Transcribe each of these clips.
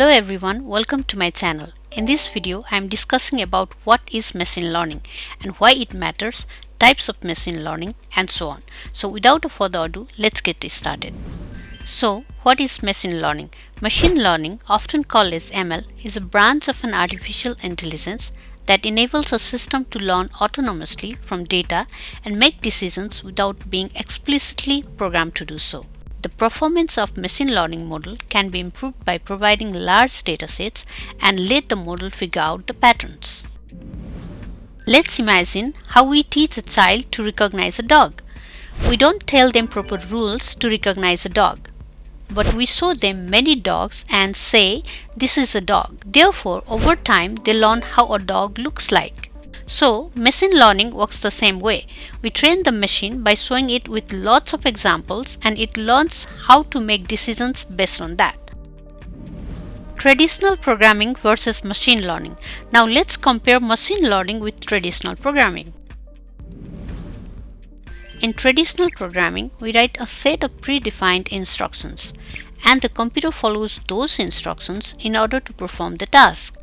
Hello everyone, welcome to my channel. In this video, I am discussing about what is machine learning and why it matters, types of machine learning and so on. So without further ado, let's get started. So what is machine learning? Machine learning, often called as ML, is a branch of an artificial intelligence that enables a system to learn autonomously from data and make decisions without being explicitly programmed to do so. The performance of machine learning model can be improved by providing large datasets and let the model figure out the patterns. Let's imagine how we teach a child to recognize a dog. We don't tell them proper rules to recognize a dog, but we show them many dogs and say, this is a dog. Therefore, over time, they learn how a dog looks like. So, machine learning works the same way. We train the machine by showing it with lots of examples and it learns how to make decisions based on that. Traditional programming versus machine learning. Now let's compare machine learning with traditional programming. In traditional programming, we write a set of predefined instructions and the computer follows those instructions in order to perform the task.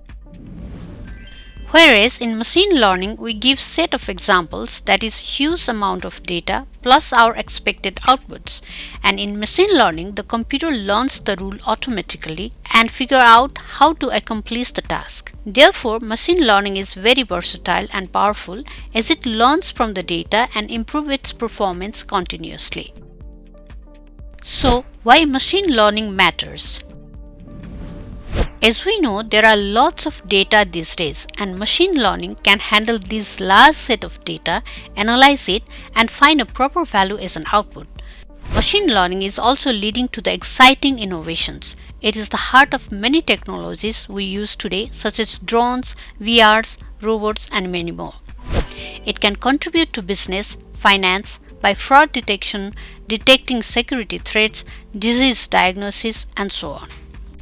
Whereas in machine learning, we give set of examples, that is huge amount of data plus our expected outputs. And in machine learning, the computer learns the rule automatically and figure out how to accomplish the task. Therefore, machine learning is very versatile and powerful as it learns from the data and improves its performance continuously. So, why machine learning matters? As we know, there are lots of data these days and machine learning can handle this large set of data, analyze it and find a proper value as an output. Machine learning is also leading to the exciting innovations. It is the heart of many technologies we use today such as drones, VRs, robots and many more. It can contribute to business, finance, by fraud detection, detecting security threats, disease diagnosis and so on.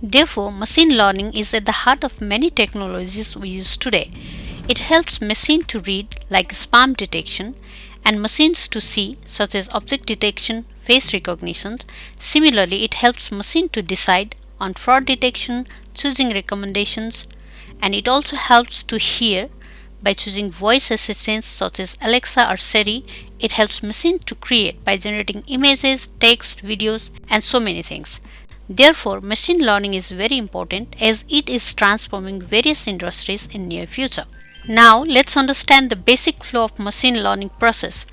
Therefore, machine learning is at the heart of many technologies we use today. It helps machine to read like spam detection and machines to see such as object detection, face recognition. Similarly, it helps machine to decide on fraud detection, choosing recommendations, and it also helps to hear by choosing voice assistants such as Alexa or Siri. It helps machine to create by generating images, text, videos and so many things. Therefore, machine learning is very important as it is transforming various industries in near future. Now, let's understand the basic flow of machine learning process.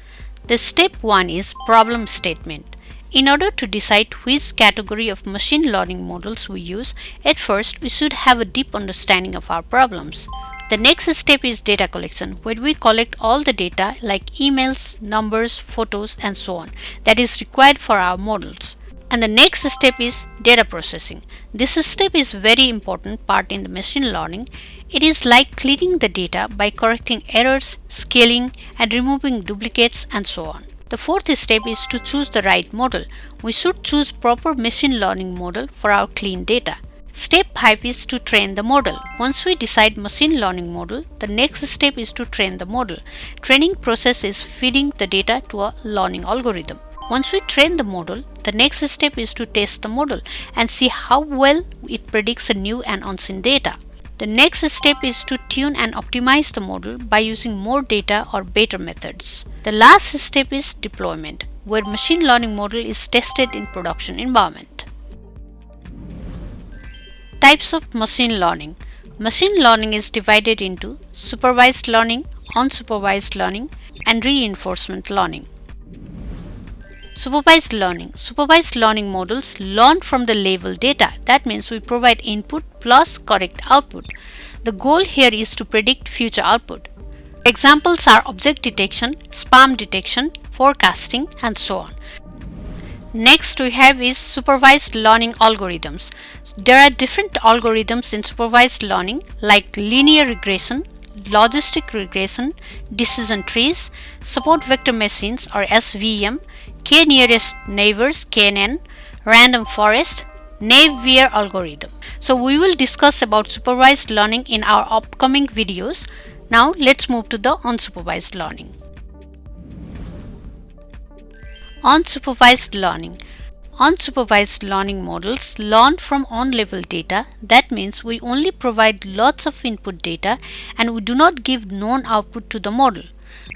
The step 1 is problem statement. In order to decide which category of machine learning models we use, at first we should have a deep understanding of our problems. The next step is data collection, where we collect all the data like emails, numbers, photos and so on that is required for our models. And the next step is data processing. This step is very important part in the machine learning. It is like cleaning the data by correcting errors, scaling and removing duplicates and so on. The fourth step is to choose the right model. We should choose proper machine learning model for our clean data. Step 5 is to train the model. Once we decide machine learning model, the next step is to train the model. Training process is feeding the data to a learning algorithm. Once we train the model, the next step is to test the model and see how well it predicts a new and unseen data. The next step is to tune and optimize the model by using more data or better methods. The last step is deployment, where machine learning model is tested in production environment. Types of machine learning. Machine learning is divided into supervised learning, unsupervised learning, and reinforcement learning. Supervised learning. Supervised learning models learn from the labeled data. That means we provide input plus correct output. The goal here is to predict future output. Examples are object detection, spam detection, forecasting and so on. Next we have is supervised learning algorithms. There are different algorithms in supervised learning like linear regression, logistic regression, decision trees, support vector machines or SVM, k-nearest neighbors KNN, random forest, naive-Bayes algorithm. So we will discuss about supervised learning in our upcoming videos. Now let's move to the unsupervised learning. Unsupervised learning. Unsupervised learning models learn from on-level data. That means we only provide lots of input data and we do not give known output to the model.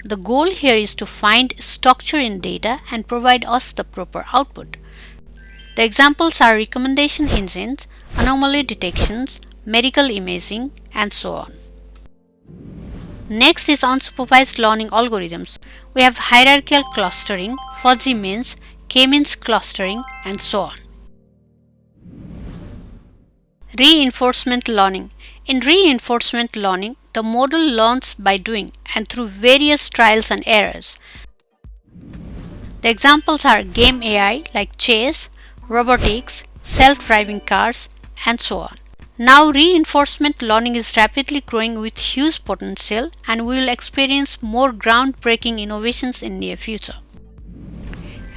The goal here is to find structure in data and provide us the proper output. The examples are recommendation engines, anomaly detections, medical imaging, and so on. Next is unsupervised learning algorithms. We have hierarchical clustering, fuzzy means, k-means clustering, and so on. Reinforcement learning. In reinforcement learning, the model learns by doing and through various trials and errors. The examples are game AI like chess, robotics, self-driving cars, and so on. Now reinforcement learning is rapidly growing with huge potential and we will experience more groundbreaking innovations in near future.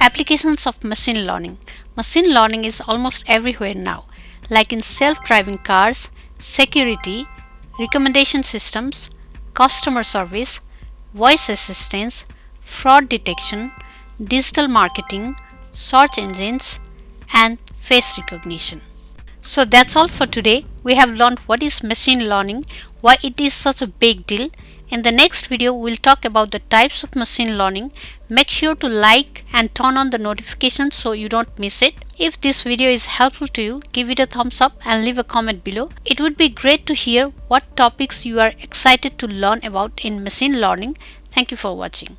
Applications of machine learning. Machine learning is almost everywhere now, like in self-driving cars, security, recommendation systems, customer service, voice assistance, fraud detection, digital marketing, search engines, and face recognition. So that's all for today. We have learned what is machine learning, why it is such a big deal. In the next video, we'll talk about the types of machine learning. Make sure to like and turn on the notifications so you don't miss it. If this video is helpful to you, give it a thumbs up and leave a comment below. It would be great to hear what topics you are excited to learn about in machine learning. Thank you for watching.